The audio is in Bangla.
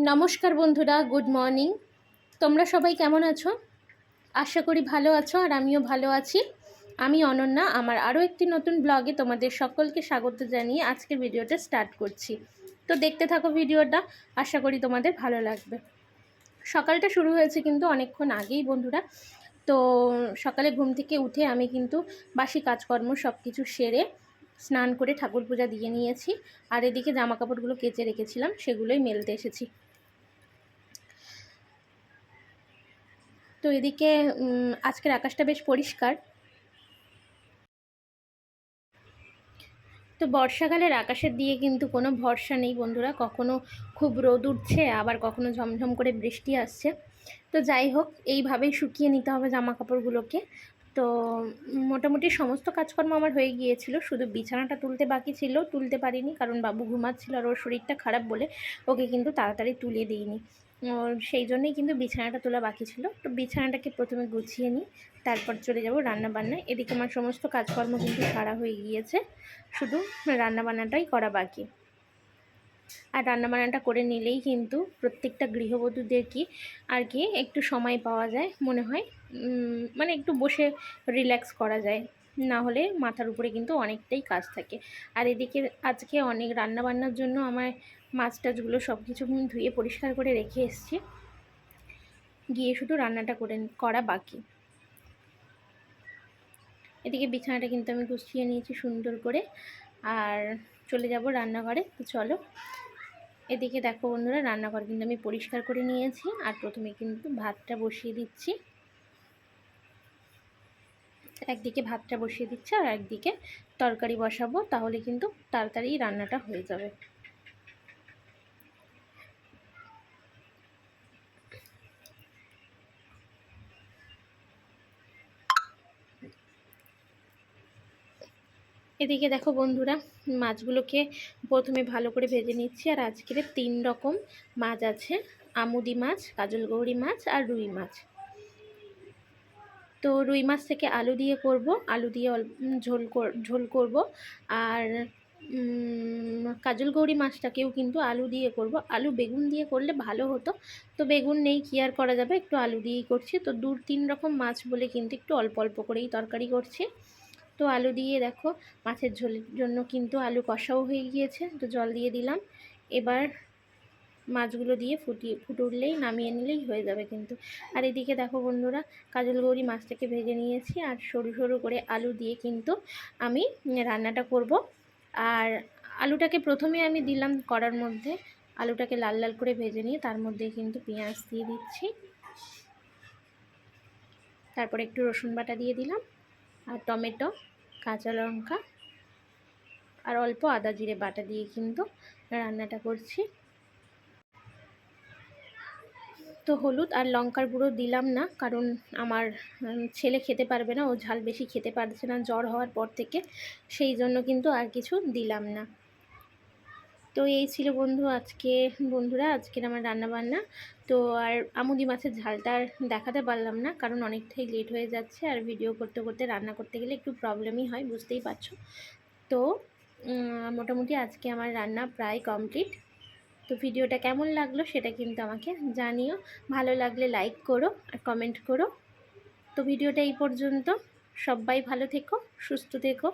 নমস্কার বন্ধুরা, গুড মর্নিং। তোমরা সবাই কেমন আছো? আশা করি ভালো আছো, আর আমিও ভালো আছি। আমি অনন্যা, আমার আরও একটি নতুন ব্লগে তোমাদের সকলকে স্বাগত জানিয়ে আজকের ভিডিওটা স্টার্ট করছি। তো দেখতে থাকো ভিডিওটা, আশা করি তোমাদের ভালো লাগবে। সকালটা শুরু হয়েছে কিন্তু অনেকক্ষণ আগেই বন্ধুরা। তো সকালে ঘুম থেকে উঠে আমি কিন্তু বাসি কাজকর্ম সব কিছু সেরে স্নান করে ঠাকুর পূজা দিয়ে নিয়েছি। আর এদিকে জামা কাপড়গুলো কেচে রেখেছিলাম, সেগুলোই মেলতে এসেছি। তো এদিকে আজকের আকাশটা বেশ পরিষ্কার। তো বর্ষাকালের আকাশের দিয়ে কিন্তু কোনো ভরসা নেই বন্ধুরা, কখনো খুব রোদ উঠছে, আবার কখনো ঝমঝম করে বৃষ্টি আসছে। তো যাই হোক, এইভাবেই শুকিয়ে নিতে হবে জামা কাপড়গুলোকে। তো মোটামুটি সমস্ত কাজকর্ম আমার হয়ে গিয়েছিল, শুধু বিছানাটা তুলতে বাকি ছিল, তুলতে পারিনি কারণ বাবু ঘুমাচ্ছিল আর ওর শরীরটা খারাপ বলে ওকে কিন্তু তাড়াতাড়ি তুলে দিইনি। সেই জন্যই কিন্তু বিছানাটা তোলা বাকি ছিল। তো বিছানাটাকে প্রথমে গুছিয়ে নিই, তারপর চলে যাব রান্না বান্নায়। এদিকে আমার সমস্ত কাজকর্ম কিন্তু সারা হয়ে গিয়েছে, শুধু রান্নাবান্নাটাই করা বাকি। আর রান্নাবান্নাটা করে নিলেই কিন্তু প্রত্যেকটা গৃহবধূদের কি একটু সময় পাওয়া যায় মনে হয়, মানে একটু বসে রিল্যাক্স করা যায়। না হলে মাথার উপরে কিন্তু অনেকটাই কাজ থাকে। আর এদিকে আজকে অনেক রান্নাবান্নার জন্য আমার মাছ টাছগুলো সব কিছু ধুয়ে পরিষ্কার করে রেখে এসেছি, গিয়ে শুধু রান্নাটা করা বাকি। এদিকে বিছানাটা কিন্তু আমি গুছিয়ে নিয়েছি সুন্দর করে, আর চলে যাব রান্নাঘরে। তো চলো, এদিকে দেখো বন্ধুরা, রান্নাঘর কিন্তু আমি পরিষ্কার করে নিয়েছি। আর প্রথমে কিন্তু ভাতটা বসিয়ে দিচ্ছি, একদিকে ভাতটা বসিয়ে দিচ্ছি আর একদিকে তরকারি বসাবো, তাহলে কিন্তু তাড়াতাড়ি রান্নাটা হয়ে যাবে। এদিকে দেখো বন্ধুরা, মাছগুলোকে প্রথমে ভালো করে ভেজে নিচ্ছি। আর আজকের 3 রকম মাছ আছে, আমুদি মাছ, কাজলগৌরি মাছ আর রুই মাছ। তো রুই মাছ থেকে আলু দিয়ে করব, আলু দিয়ে ঝোল করব। আর কাজলগৌরি মাছটাকেও কিন্তু আলু দিয়ে করব। আলু বেগুন দিয়ে করলে ভালো হতো, তো বেগুন নেই, কি আর করা যাবে, একটু আলু দিয়েই করছি। তো 2-3 রকম মাছ বলে কিন্তু একটু অল্প অল্প করেই তরকারি করছি। তো আলু দিয়ে দেখো, মাছের ঝোলের জন্য কিন্তু আলু কষাও হয়ে গিয়েছে, তো জল দিয়ে দিলাম। এবার মাছগুলো দিয়ে ফুটে উঠলেই নামিয়ে নিলেই হয়ে যাবে কিন্তু। আর এদিকে দেখো বন্ধুরা, কাজলগৌরি মাছটাকে ভেজে নিয়েছি, আর সরু সরু করে আলু দিয়ে কিন্তু আমি রান্নাটা করব। আর আলুটাকে প্রথমে আমি দিলাম কড়ার মধ্যে, আলুটাকে লাল লাল করে ভেজে নিয়ে তার মধ্যে কিন্তু পেঁয়াজ দিয়ে দিচ্ছি, তারপরে একটু রসুন বাটা দিয়ে দিলাম, আর টমেটো, কাঁচা লঙ্কা আর অল্প আদা জিরে বাটা দিয়ে কিন্তু রান্নাটা করছি। তো হলুদ আর লঙ্কার গুঁড়ো দিলাম না, কারণ আমার ছেলে খেতে পারবে না, ও ঝাল বেশি খেতে পারছে না জ্বর হওয়ার পর থেকে, সেই জন্য কিন্তু আর কিছু দিলাম না। তো এই ছিল বন্ধুরা আজকের আমার রান্নাবান্না। তো আর আমুদি মাছের ঝালটা আর দেখাতে পারলাম না, কারণ অনেকটাই লেট হয়ে যাচ্ছে, আর ভিডিও করতে করতে রান্না করতে গেলে একটু প্রবলেমই হয়, বুঝতেই পারছো। তো মোটামুটি আজকে আমার রান্না প্রায় কমপ্লিট। তো ভিডিওটা কেমন লাগলো সেটা কিন্তু আমাকে জানিও, ভালো লাগলে লাইক করো আর কমেন্ট করো। তো ভিডিওটা এই পর্যন্ত, সবাই ভালো থেকো, সুস্থ থেকো।